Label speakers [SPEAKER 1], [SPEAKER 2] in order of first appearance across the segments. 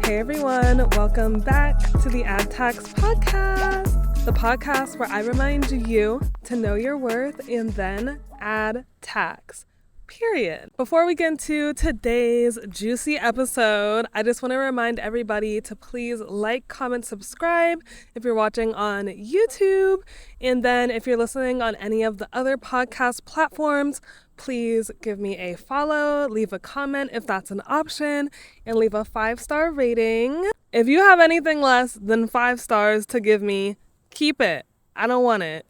[SPEAKER 1] Hey everyone, welcome back to the addtaxpod, the podcast where I remind you to know your worth and then add tax. Period. Before we get into today's juicy episode, I just want to remind everybody to please like, comment, subscribe if you're watching on YouTube. And then if you're listening on any of the other podcast platforms, please give me a follow, leave a comment if that's an option, and leave a 5-star rating. If you have anything less than 5 stars to give me, keep it. I don't want it.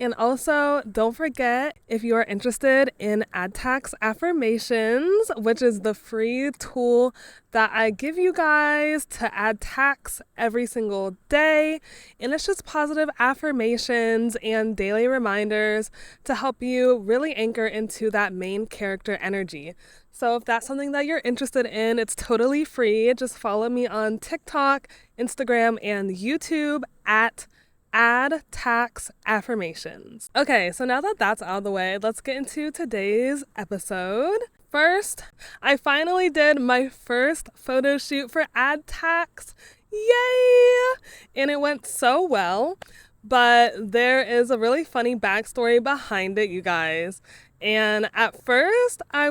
[SPEAKER 1] And also, don't forget, if you are interested in addtax affirmations, which is the free tool that I give you guys to add tax every single day. And it's just positive affirmations and daily reminders to help you really anchor into that main character energy. So if that's something that you're interested in, it's totally free. Just follow me on TikTok, Instagram, and YouTube at addtax affirmations. Okay, so now that that's out of the way, let's get into today's episode. First, I finally did my first photo shoot for addtax. Yay! And it went so well, but there is a really funny backstory behind it, you guys. And at first, I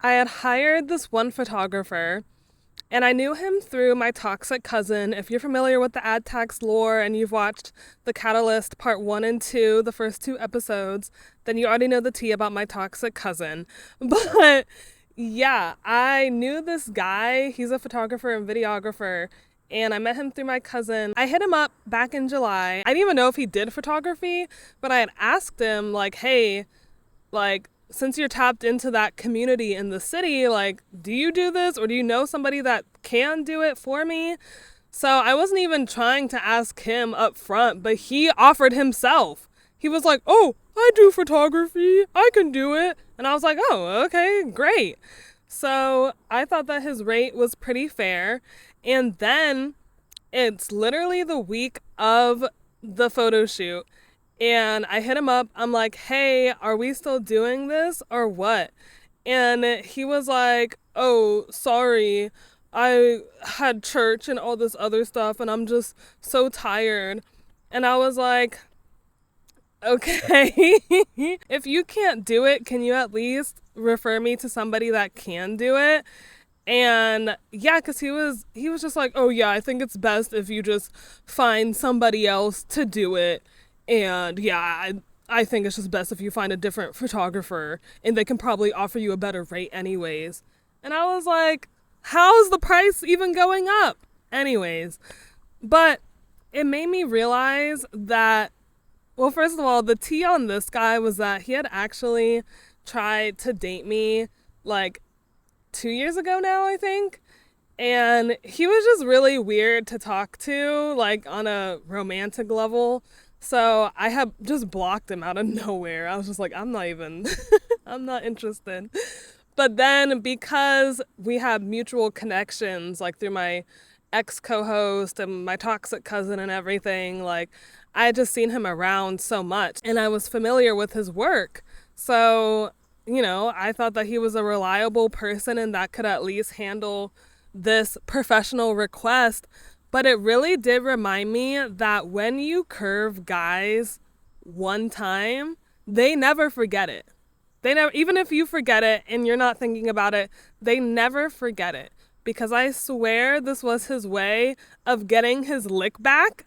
[SPEAKER 1] had hired this one photographer, and I knew him through my toxic cousin. If you're familiar with the addtax lore and you've watched The Catalyst Part 1 and 2, the first 2 episodes, then you already know the tea about my toxic cousin. But yeah, I knew this guy. He's a photographer and videographer, and I met him through my cousin. I hit him up back in July. I didn't even know if he did photography, but I had asked him, like, hey, like, since you're tapped into that community in the city, like, do you do this, or do you know somebody that can do it for me? So I wasn't even trying to ask him up front, but he offered himself. He was like, oh, I do photography, I can do it. And I was like, oh, okay, great. So I thought that his rate was pretty fair. And then it's literally the week of the photo shoot, and I hit him up. I'm like, hey, are we still doing this or what? And he was like, oh, sorry, I had church and all this other stuff, and I'm just so tired. And I was like, okay, if you can't do it, can you at least refer me to somebody that can do it? And yeah, because he was just like, oh yeah, I think it's best if you just find somebody else to do it. And yeah, I think it's just best if you find a different photographer, and they can probably offer you a better rate anyways. And I was like, how's the price even going up? Anyways, but it made me realize that, well, first of all, the tea on this guy was that he had actually tried to date me like 2 years ago now, I think. And he was just really weird to talk to, like on a romantic level. So I have just blocked him out of nowhere. I was just like, I'm not interested. But then because we have mutual connections, like through my ex-co-host and my toxic cousin and everything, like I had just seen him around so much, and I was familiar with his work. So, you know, I thought that he was a reliable person and that could at least handle this professional request. But it really did remind me that when you curve guys one time, they never forget it. They never, even if you forget it and you're not thinking about it, they never forget it. Because I swear this was his way of getting his lick back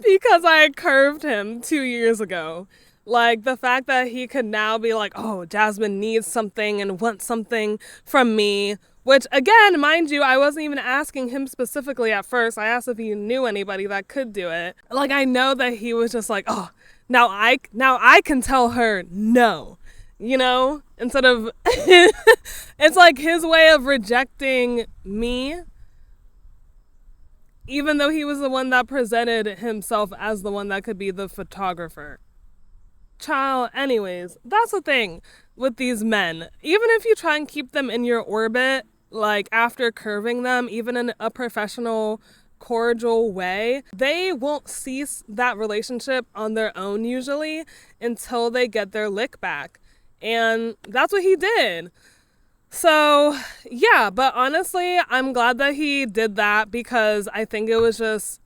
[SPEAKER 1] because I had curved him 2 years ago. Like, the fact that he could now be like, oh, Jasmine needs something and wants something from me. Which, again, mind you, I wasn't even asking him specifically at first. I asked if he knew anybody that could do it. Like, I know that he was just like, oh, now I can tell her no, you know? Instead of, it's like his way of rejecting me, even though he was the one that presented himself as the one that could be the photographer. Child, anyways, that's the thing with these men. Even if you try and keep them in your orbit, like after curving them, even in a professional, cordial way, they won't cease that relationship on their own usually until they get their lick back. And that's what he did. So, yeah, but honestly, I'm glad that he did that because I think it was just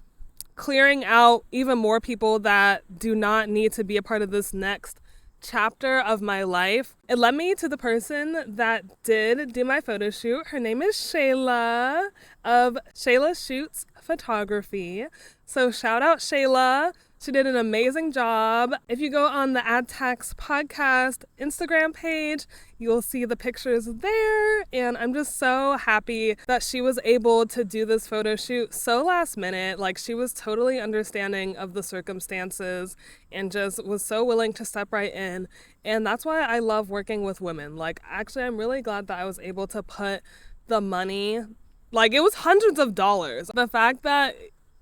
[SPEAKER 1] clearing out even more people that do not need to be a part of this next chapter of my life. It led me to the person that did do my photo shoot. Her name is Shayla of Shayla Shoots Photography. So shout out Shayla. She did an amazing job. If you go on the addtaxpod podcast Instagram page, you'll see the pictures there. And I'm just so happy that she was able to do this photo shoot so last minute. Like, she was totally understanding of the circumstances and just was so willing to step right in. And that's why I love working with women. Like, actually, I'm really glad that I was able to put the money, like, it was hundreds of dollars. The fact that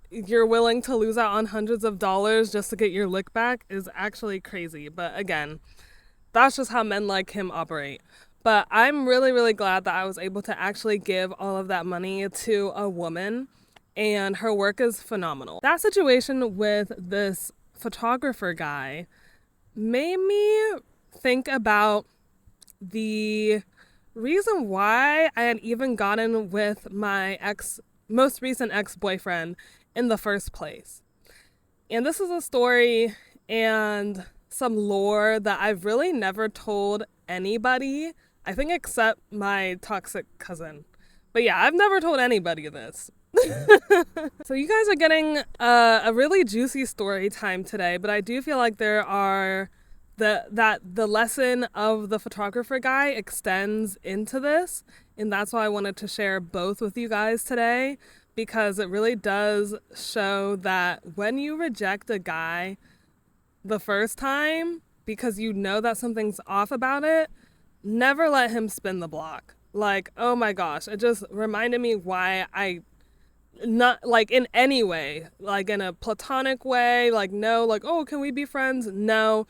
[SPEAKER 1] you're willing to lose out on hundreds of dollars just to get your lick back is actually crazy. But again, that's just how men like him operate. But I'm really, really glad that I was able to actually give all of that money to a woman, and her work is phenomenal. That situation with this photographer guy made me think about the reason why I had even gotten with my most recent ex-boyfriend in the first place. And this is a story and some lore that I've really never told anybody, I think except my toxic cousin. But yeah, I've never told anybody this. So you guys are getting a really juicy story time today, but I do feel like there are the lesson of the photographer guy extends into this, and that's why I wanted to share both with you guys today, because it really does show that when you reject a guy the first time because you know that something's off about it, never let him spin the block. Like, oh my gosh, it just reminded me why I not, like, in any way, like in a platonic way, like, no, like, oh, can we be friends? No,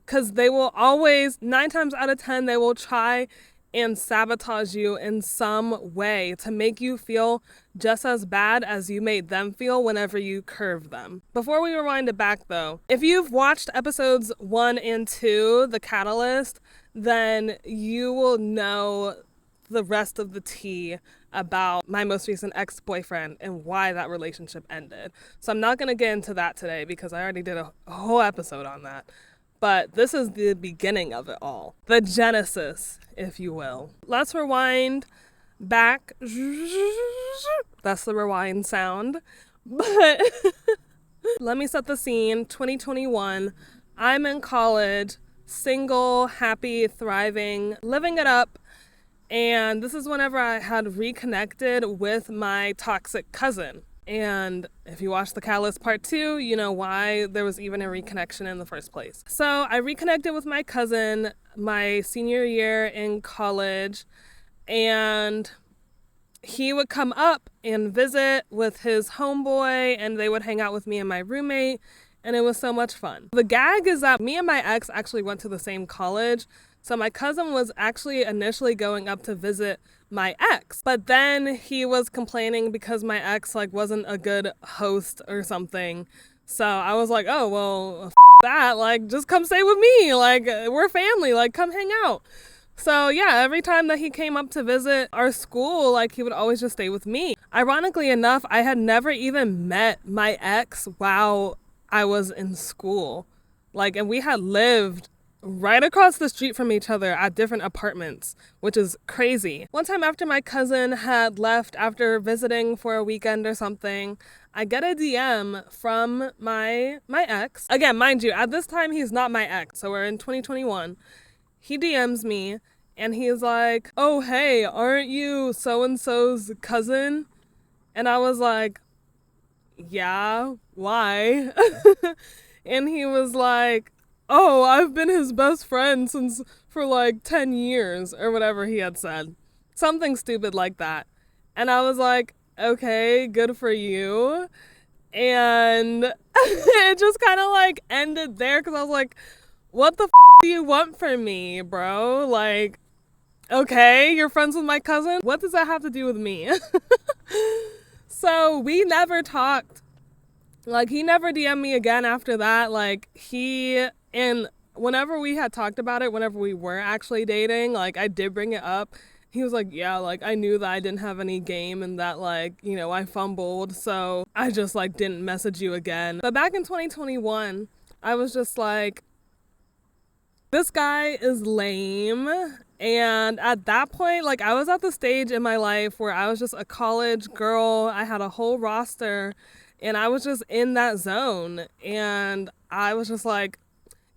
[SPEAKER 1] because they will always, 9 times out of 10, they will try and sabotage you in some way to make you feel just as bad as you made them feel whenever you curve them. Before we rewind it back though, if you've watched episodes 1 and 2, The Catalyst, then you will know the rest of the tea about my most recent ex-boyfriend and why that relationship ended. So I'm not going to get into that today because I already did a whole episode on that. But this is the beginning of it all. The genesis, if you will. Let's rewind back. That's the rewind sound. But let me set the scene. 2021. I'm in college, single, happy, thriving, living it up. And this is whenever I had reconnected with my toxic cousin. And if you watch The Catalyst Part 2, you know why there was even a reconnection in the first place. So I reconnected with my cousin my senior year in college, and he would come up and visit with his homeboy, and they would hang out with me and my roommate, and it was so much fun. The gag is that me and my ex actually went to the same college, so my cousin was actually initially going up to visit my ex, but then he was complaining because my ex wasn't a good host or something. So I was like, oh well, that, like, just come stay with me, like, we're family, like, come hang out. So yeah, every time that he came up to visit our school, like, he would always just stay with me. Ironically enough, I had never even met my ex while I was in school, like, and we had lived right across the street from each other at different apartments, which is crazy. One time after my cousin had left after visiting for a weekend or something, I get a DM from my ex. Again, mind you, at this time, he's not my ex, so we're in 2021. He DMs me, and he's like, oh, hey, aren't you so-and-so's cousin? And I was like, yeah, why? And he was like, oh, I've been his best friend for like 10 years or whatever he had said. Something stupid like that. And I was like, okay, good for you. And it just kind of like ended there because I was like, what the do you want from me, bro? Like, okay, you're friends with my cousin? What does that have to do with me? So we never talked. Like, he never DM'd me again after that. Like, and whenever we had talked about it, whenever we were actually dating, like, I did bring it up. he was like, yeah, like I knew that I didn't have any game and that like, you know, I fumbled. So I just like didn't message you again. But back in 2021, I was just like, this guy is lame. And at that point, like I was at the stage in my life where I was just a college girl. I had a whole roster and I was just in that zone. And I was just like,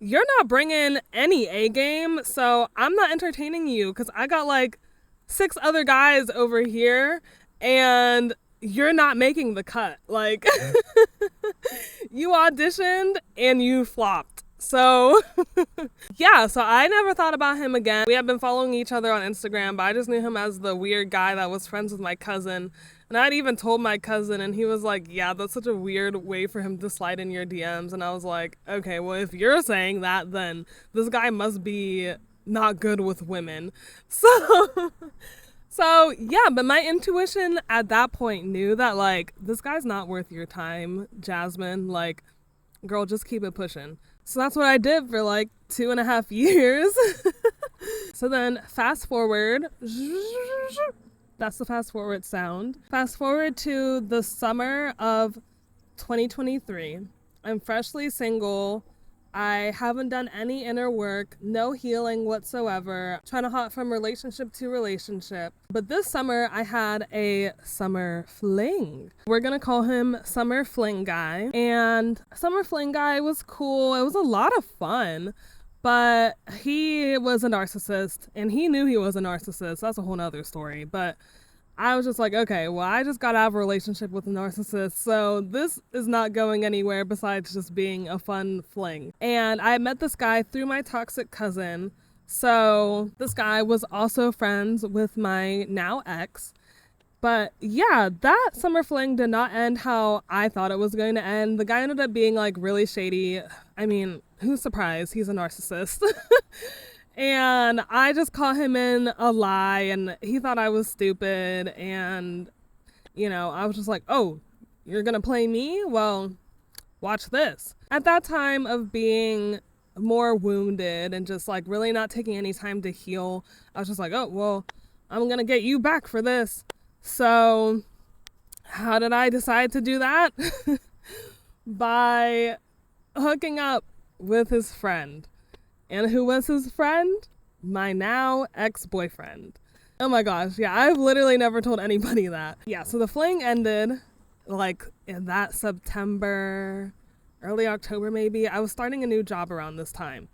[SPEAKER 1] you're not bringing any A game, so I'm not entertaining you because I got like 6 other guys over here and you're not making the cut. Like, you auditioned and you flopped. So, yeah, so I never thought about him again. We had been following each other on Instagram, but I just knew him as the weird guy that was friends with my cousin. And I'd even told my cousin, and he was like, yeah, that's such a weird way for him to slide in your DMs. And I was like, okay, well, if you're saying that, then this guy must be not good with women. So yeah, but my intuition at that point knew that, like, this guy's not worth your time, Jasmine. Like, girl, just keep it pushing. So that's what I did for like 2.5 years. So then fast forward. That's the fast forward sound. Fast forward to the summer of 2023. I'm freshly single. I haven't done any inner work, no healing whatsoever, trying to hop from relationship to relationship. But this summer, I had a summer fling. We're gonna call him Summer Fling Guy. And Summer Fling Guy was cool. It was a lot of fun. But he was a narcissist, and he knew he was a narcissist. That's a whole nother story. But I was just like, okay, well, I just got out of a relationship with a narcissist, so this is not going anywhere besides just being a fun fling. And I met this guy through my toxic cousin. So this guy was also friends with my now ex. But yeah, that summer fling did not end how I thought it was going to end. The guy ended up being like really shady. I mean, who's surprised? He's a narcissist. And I just caught him in a lie, and he thought I was stupid. And, you know, I was just like, oh, you're going to play me? Well, watch this. At that time of being more wounded and just like really not taking any time to heal, I was just like, oh, well, I'm going to get you back for this. So how did I decide to do that? By hooking up with his friend. And who was his friend? My now ex-boyfriend. Oh my gosh, yeah, I've literally never told anybody that. Yeah, so the fling ended like in that September, early October maybe. I was starting a new job around this time.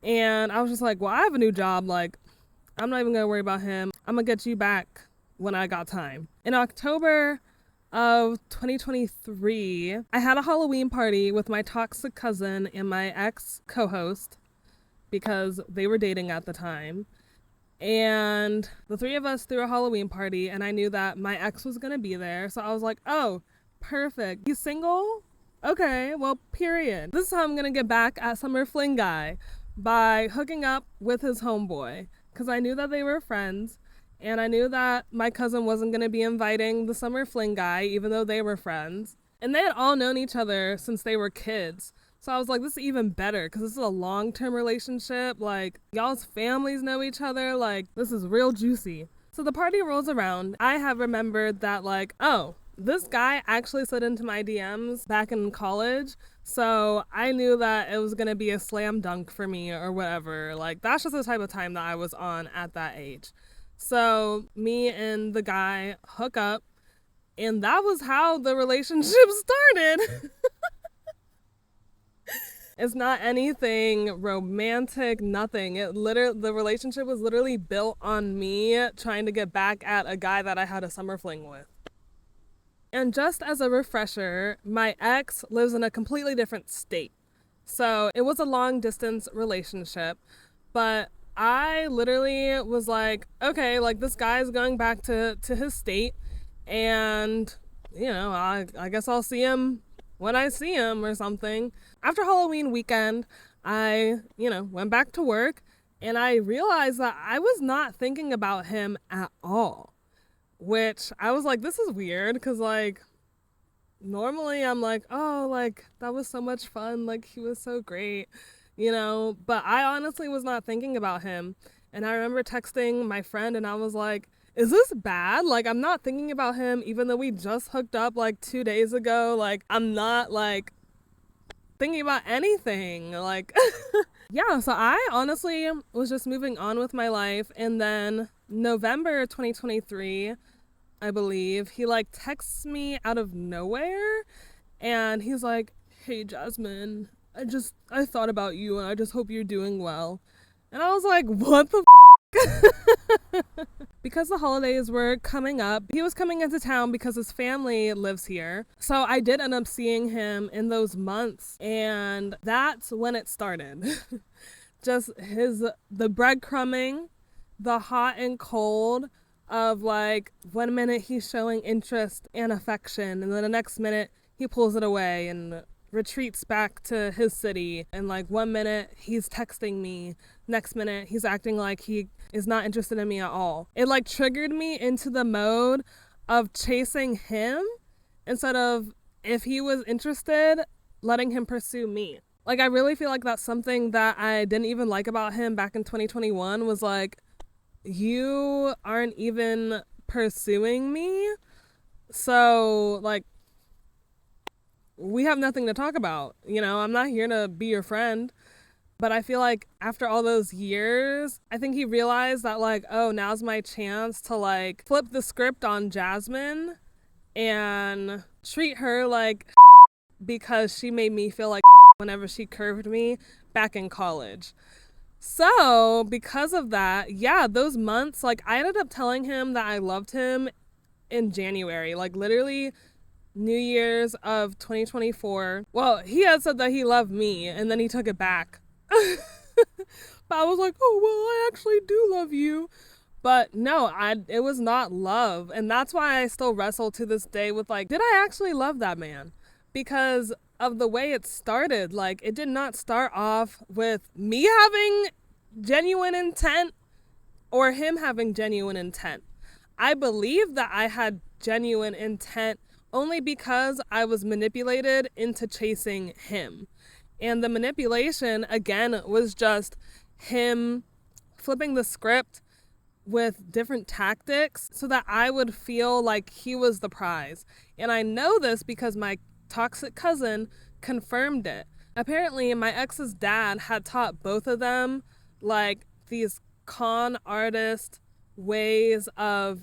[SPEAKER 1] And I was just like, well, I have a new job. Like, I'm not even gonna worry about him. I'm gonna get you back when I got time. In October of 2023, I had a Halloween party with my toxic cousin and my ex co-host, because they were dating at the time. And the 3 of us threw a Halloween party, and I knew that my ex was gonna be there. So I was like, oh, perfect. He's single? Okay, well, period. This is how I'm gonna get back at Summer Fling Guy, by hooking up with his homeboy. Because I knew that they were friends, and I knew that my cousin wasn't gonna be inviting the Summer Fling Guy, even though they were friends. And they had all known each other since they were kids. So I was like, this is even better because this is a long-term relationship. Like, y'all's families know each other. Like, this is real juicy. So the party rolls around. I have remembered that, like, oh, this guy actually slid into my DMs back in college. So I knew that it was going to be a slam dunk for me or whatever. Like, that's just the type of time that I was on at that age. So me and the guy hook up. And that was how the relationship started. It's not anything romantic, nothing. The relationship was literally built on me trying to get back at a guy that I had a summer fling with. And just as a refresher, my ex lives in a completely different state. So it was a long distance relationship, but I literally was like, okay, like this guy's going back to his state, and you know, I guess I'll see him when I see him or something. After Halloween weekend, I, went back to work, and I realized that I was not thinking about him at all, which I was like, this is weird, because like normally I'm like, oh, like that was so much fun, like he was so great, but I honestly was not thinking about him. And I remember texting my friend and I was like, is this bad? Like, I'm not thinking about him even though we just hooked up like 2 days ago. Like, I'm not like thinking about anything. Like, yeah, so I honestly was just moving on with my life. And then November 2023, I believe, he like texts me out of nowhere and he's like, hey, Jasmine, I thought about you and I just hope you're doing well. And I was like, what the because the holidays were coming up, he was coming into town because his family lives here. So I did end up seeing him in those months, and that's when it started. Just the breadcrumbing, the hot and cold of like 1 minute he's showing interest and affection, and then the next minute he pulls it away and retreats back to his city. And like 1 minute he's texting me, next minute he's acting like he is not interested in me at all. It like triggered me into the mode of chasing him instead of, if he was interested, letting him pursue me. Like, I really feel like that's something that I didn't even like about him back in 2021 was like, you aren't even pursuing me, so like we have nothing to talk about. You know, I'm not here to be your friend. But I feel like after all those years, I think he realized that like, oh, now's my chance to like flip the script on Jasmine and treat her like because she made me feel like whenever she curved me back in college. So because of that, yeah, those months, like I ended up telling him that I loved him in January, like literally New Year's of 2024. Well, he had said that he loved me and then he took it back. But I was like, oh, well, I actually do love you. But no, it was not love. And that's why I still wrestle to this day with like, did I actually love that man? Because of the way it started. Like, it did not start off with me having genuine intent or him having genuine intent. I believe that I had genuine intent only because I was manipulated into chasing him. And the manipulation, again, was just him flipping the script with different tactics so that I would feel like he was the prize. And I know this because my toxic cousin confirmed it. Apparently, my ex's dad had taught both of them like these con artist ways of,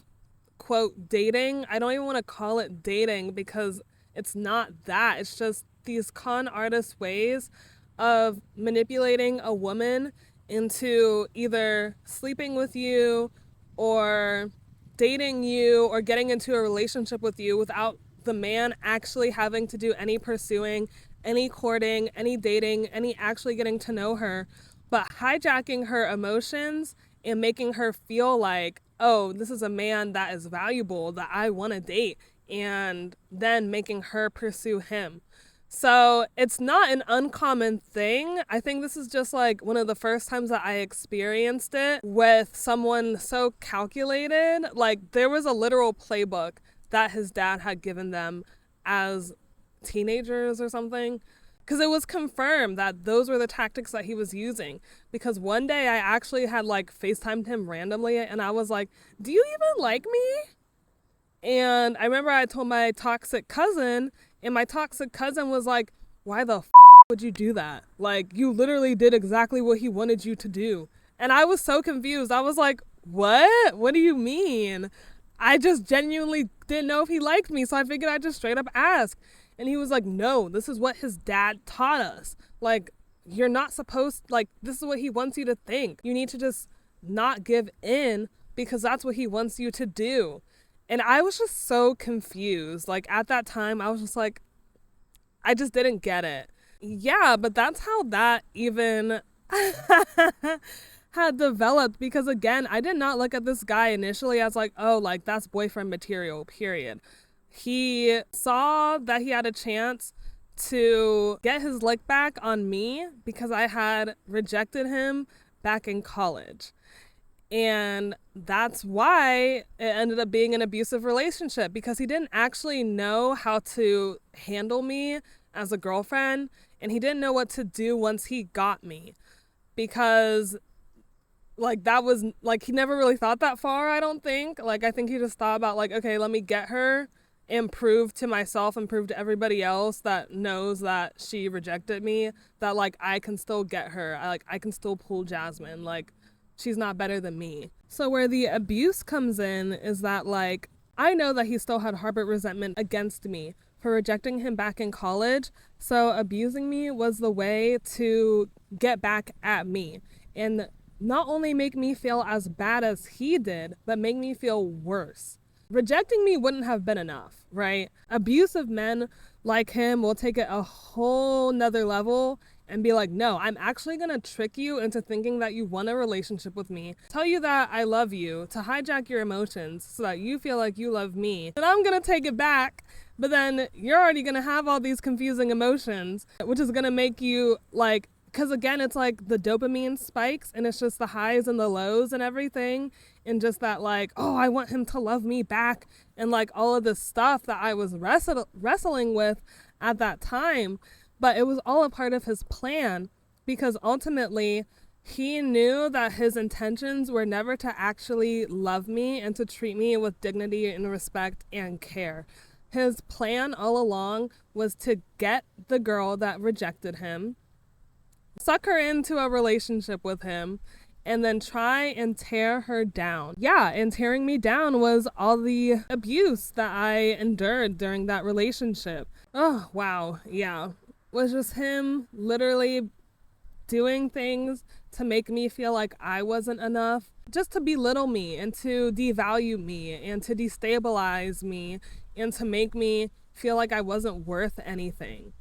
[SPEAKER 1] quote, dating. I don't even want to call it dating because it's not that. It's just these con artist ways of manipulating a woman into either sleeping with you or dating you or getting into a relationship with you without the man actually having to do any pursuing, any courting, any dating, any actually getting to know her, but hijacking her emotions and making her feel like, oh, this is a man that is valuable, that I want to date, and then making her pursue him. So it's not an uncommon thing. I think this is just like one of the first times that I experienced it with someone so calculated. Like, there was a literal playbook that his dad had given them as teenagers or something. Because it was confirmed that those were the tactics that he was using. Because one day I actually had like FaceTimed him randomly and I was like, do you even like me? And I remember I told my toxic cousin, and my toxic cousin was like, why the would you do that? Like, you literally did exactly what he wanted you to do. And I was so confused. I was like, what? What do you mean? I just genuinely didn't know if he liked me, so I figured I'd just straight up ask. And he was like, no, this is what his dad taught us. Like, you're not supposed, like, this is what he wants you to think. You need to just not give in because that's what he wants you to do. And I was just so confused. Like, at that time, I was just like, I just didn't get it. Yeah, but that's how that even had developed. Because again, I did not look at this guy initially as like, oh, like that's boyfriend material, period. He saw that he had a chance to get his lick back on me because I had rejected him back in college. And that's why it ended up being an abusive relationship, because he didn't actually know how to handle me as a girlfriend, and he didn't know what to do once he got me. Because like that was like he never really thought that far, I don't think. Like I think he just thought about like, okay, let me get her and prove to myself and prove to everybody else that knows that she rejected me that like I can still get her. I can still pull Jasmine. Like she's not better than me. So where the abuse comes in is that like I know that he still had harbored resentment against me for rejecting him back in college. So abusing me was the way to get back at me and not only make me feel as bad as he did, but make me feel worse. Rejecting me wouldn't have been enough, right? Abusive men like him will take it a whole nother level and be like, no, I'm actually gonna trick you into thinking that you want a relationship with me, tell you that I love you, to hijack your emotions so that you feel like you love me. And I'm gonna take it back, but then you're already gonna have all these confusing emotions, which is gonna make you like, because again, it's like the dopamine spikes and it's just the highs and the lows and everything. And just that like, oh, I want him to love me back. And like all of this stuff that I was wrestling with at that time. But it was all a part of his plan because ultimately he knew that his intentions were never to actually love me and to treat me with dignity and respect and care. His plan all along was to get the girl that rejected him, suck her into a relationship with him, and then try and tear her down. Yeah, and tearing me down was all the abuse that I endured during that relationship. Oh, wow. Yeah. Was just him literally doing things to make me feel like I wasn't enough, just to belittle me and to devalue me and to destabilize me and to make me feel like I wasn't worth anything.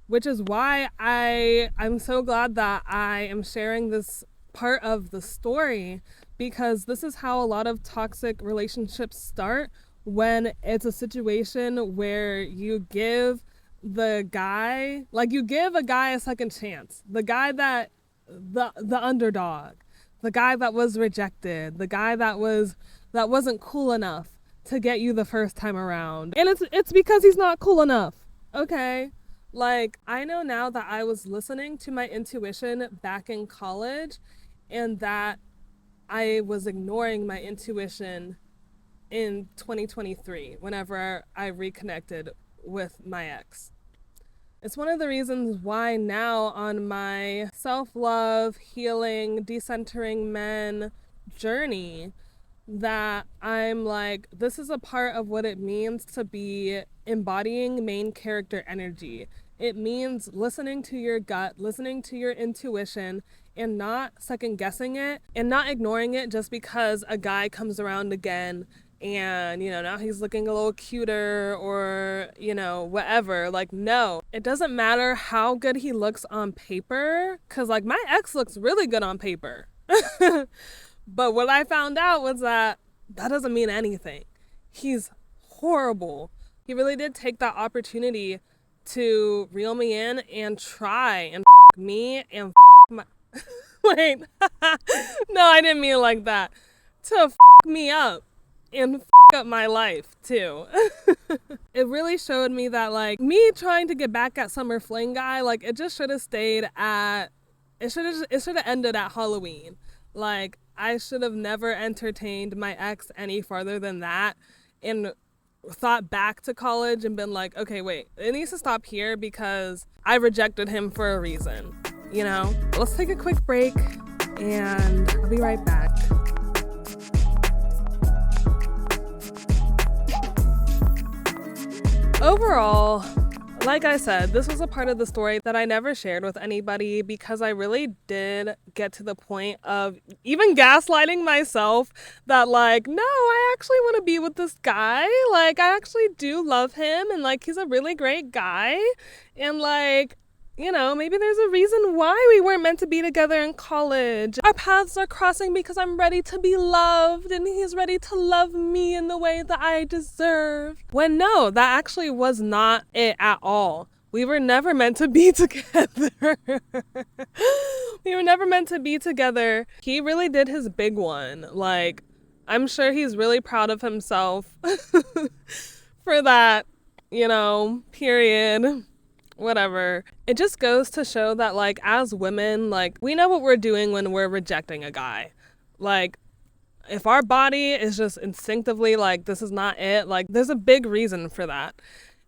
[SPEAKER 1] Which is why I'm so glad that I am sharing this part of the story, because this is how a lot of toxic relationships start, when it's a situation where you give the guy, like you give a guy a second chance, the guy that the underdog, the guy that was rejected, the guy that wasn't cool enough to get you the first time around. And it's because he's not cool enough. Okay? Like, I know now that I was listening to my intuition back in college and that I was ignoring my intuition in 2023 whenever I reconnected with my ex. It's one of the reasons why now on my self-love, healing, decentering men journey that I'm like, this is a part of what it means to be embodying main character energy. It means listening to your gut, listening to your intuition, and not second guessing it and not ignoring it just because a guy comes around again and, you know, now he's looking a little cuter or, you know, whatever. Like, no, it doesn't matter how good he looks on paper, because like my ex looks really good on paper. But what I found out was that doesn't mean anything. He's horrible. He really did take that opportunity to reel me in and try and me and my... Wait. No, I didn't mean it like that. To me up and up my life too. It really showed me that like me trying to get back at Summer Fling guy, like it just should have stayed at, it should have ended at Halloween. Like I should have never entertained my ex any farther than that and thought back to college and been like, okay, wait, it needs to stop here because I rejected him for a reason, you know? Let's take a quick break and I'll be right back. Overall, like I said, this was a part of the story that I never shared with anybody because I really did get to the point of even gaslighting myself that like, no, I actually want to be with this guy. Like, I actually do love him and like, he's a really great guy. And like, you know, maybe there's a reason why we weren't meant to be together in college. Our paths are crossing because I'm ready to be loved and he's ready to love me in the way that I deserve. When no, that actually was not it at all. We were never meant to be together. We were never meant to be together. He really did his big one. Like, I'm sure he's really proud of himself for that, you know, period. Whatever. It just goes to show that like as women, like we know what we're doing when we're rejecting a guy. Like, if our body is just instinctively like, this is not it, like, there's a big reason for that.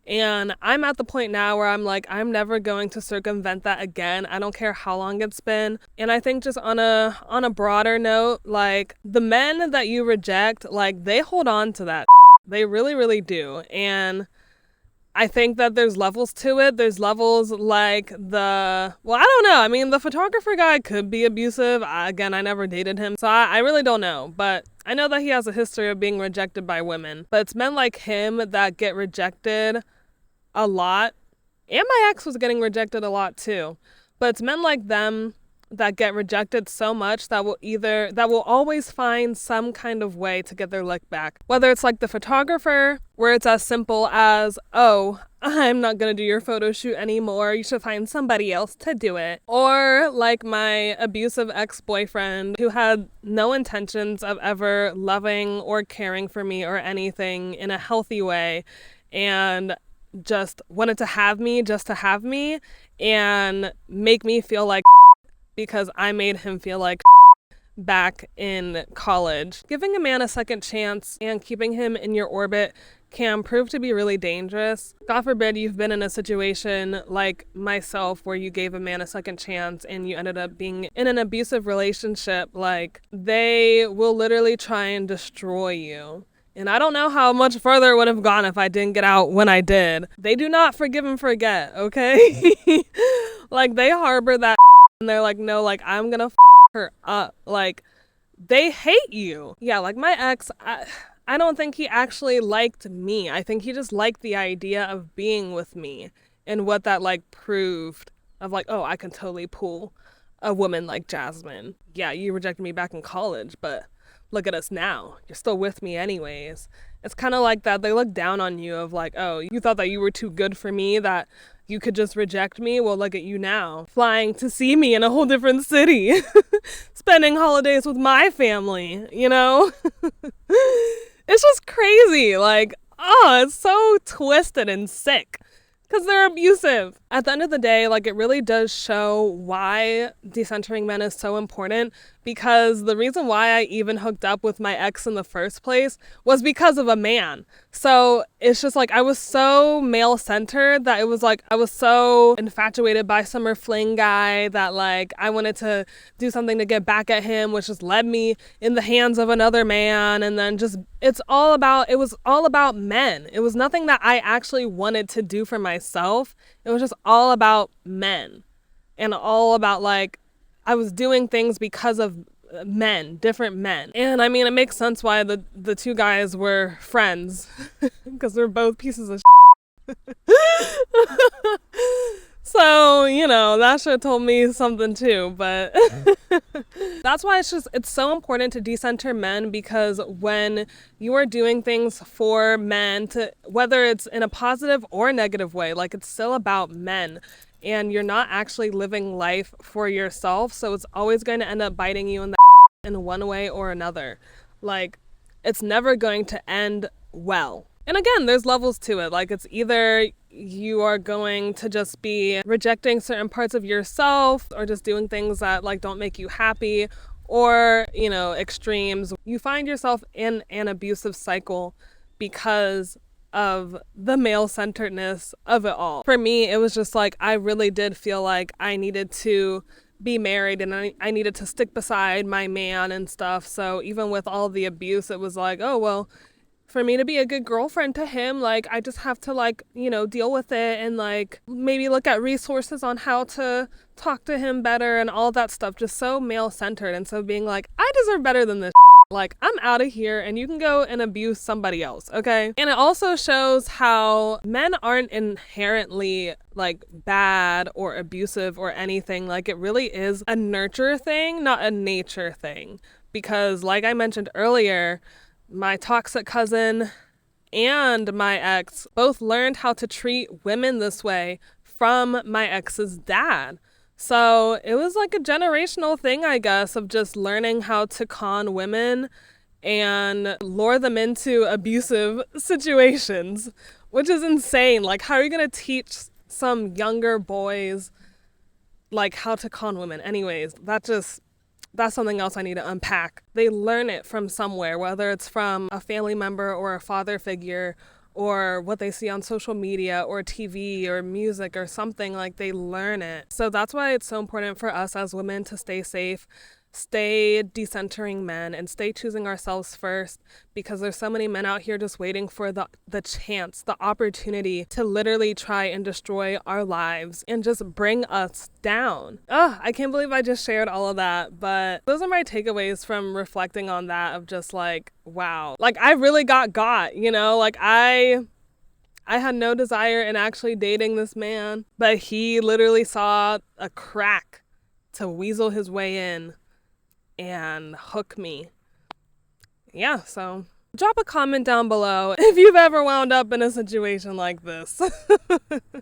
[SPEAKER 1] And I'm at the point now where I'm like, I'm never going to circumvent that again. I don't care how long it's been. And I think just on a broader note, like, the men that you reject, like, they hold on to that. They really, really do. And I think that there's levels to it. There's levels like I don't know. I mean, the photographer guy could be abusive. Again, I never dated him, so I really don't know. But I know that he has a history of being rejected by women. But it's men like him that get rejected a lot. And my ex was getting rejected a lot too. But it's men like them that get rejected so much that will always find some kind of way to get their lick back. Whether it's like the photographer, where it's as simple as, oh, I'm not gonna do your photo shoot anymore, you should find somebody else to do it. Or like my abusive ex-boyfriend who had no intentions of ever loving or caring for me or anything in a healthy way, and just wanted to have me just to have me and make me feel like because I made him feel like back in college. Giving a man a second chance and keeping him in your orbit can prove to be really dangerous. God forbid you've been in a situation like myself where you gave a man a second chance and you ended up being in an abusive relationship. Like, they will literally try and destroy you. And I don't know how much further it would have gone if I didn't get out when I did. They do not forgive and forget, okay? Like, they harbor that and they're like, no, like, I'm gonna her up. Like, they hate you. Yeah, like my ex, I don't think he actually liked me. I think he just liked the idea of being with me and what that like proved of like, oh, I can totally pull a woman like Jasmine. Yeah, you rejected me back in college, but look at us now. You're still with me anyways. It's kind of like that. They look down on you of like, oh, you thought that you were too good for me, that you could just reject me? Well, look at you now, flying to see me in a whole different city, spending holidays with my family, you know? It's just crazy. Like, oh, it's so twisted and sick because they're abusive. At the end of the day, like, it really does show why decentering men is so important, because the reason why I even hooked up with my ex in the first place was because of a man. So it's just like I was so male-centered that it was like I was so infatuated by summer fling guy that like I wanted to do something to get back at him, which just led me in the hands of another man. And then just it was all about men. It was nothing that I actually wanted to do for myself. It was just all about men and all about like I was doing things because of men, different men. And I mean, it makes sense why the two guys were friends because they're both pieces of So, you know, that should have told me something too, but that's why it's so important to decenter men, because when you are doing things for men, to whether it's in a positive or negative way, like it's still about men. And you're not actually living life for yourself, so it's always going to end up biting you in the in one way or another. Like, it's never going to end well. And again, there's levels to it. Like, it's either you are going to just be rejecting certain parts of yourself or just doing things that like don't make you happy, or, you know, extremes. You find yourself in an abusive cycle because of the male-centeredness of it all. For me, it was just like I really did feel like I needed to be married and I needed to stick beside my man and stuff. So even with all the abuse, it was like, oh, well, for me to be a good girlfriend to him, like I just have to like, you know, deal with it and like maybe look at resources on how to talk to him better and all that stuff. Just so male-centered. And so being like, I deserve better than this. Like, I'm out of here and you can go and abuse somebody else, okay? And it also shows how men aren't inherently like bad or abusive or anything. Like, it really is a nurture thing, not a nature thing. Because like I mentioned earlier, my toxic cousin and my ex both learned how to treat women this way from my ex's dad. So it was like a generational thing, I guess, of just learning how to con women and lure them into abusive situations, which is insane. Like, how are you going to teach some younger boys like how to con women? Anyways, that just, That's something else I need to unpack. They learn it from somewhere, whether it's from a family member or a father figure or what they see on social media or TV or music or something. Like, they learn it. So that's why it's so important for us as women to stay safe, stay decentering men, and stay choosing ourselves first, because there's so many men out here just waiting for the chance, the opportunity to literally try and destroy our lives and just bring us down. I can't believe I just shared all of that, but those are my takeaways from reflecting on that, of just like, wow, like I really got, you know, like I had no desire in actually dating this man, but he literally saw a crack to weasel his way in and hook me. Yeah, so drop a comment down below if you've ever wound up in a situation like this.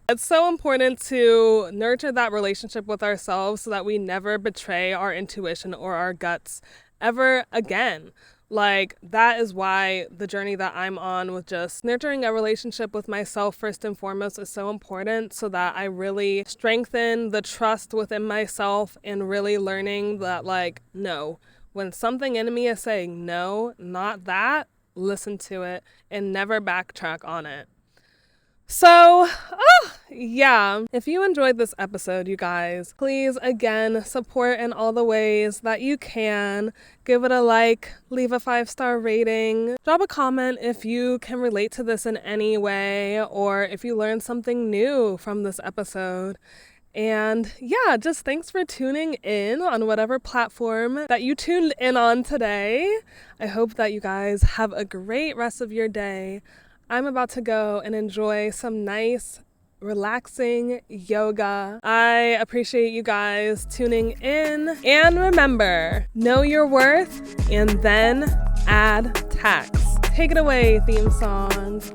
[SPEAKER 1] It's so important to nurture that relationship with ourselves so that we never betray our intuition or our guts ever again. Like, that is why the journey that I'm on with just nurturing a relationship with myself first and foremost is so important, so that I really strengthen the trust within myself and really learning that, like, no, when something in me is saying no, not that, listen to it and never backtrack on it. So, yeah, if you enjoyed this episode, you guys, please, again, support in all the ways that you can. Give it a like, leave a 5-star rating, drop a comment if you can relate to this in any way, or if you learned something new from this episode. And yeah, just thanks for tuning in on whatever platform that you tuned in on today. I hope that you guys have a great rest of your day. I'm about to go and enjoy some nice, relaxing yoga. I appreciate you guys tuning in. And remember, know your worth and then add tax. Take it away, theme songs.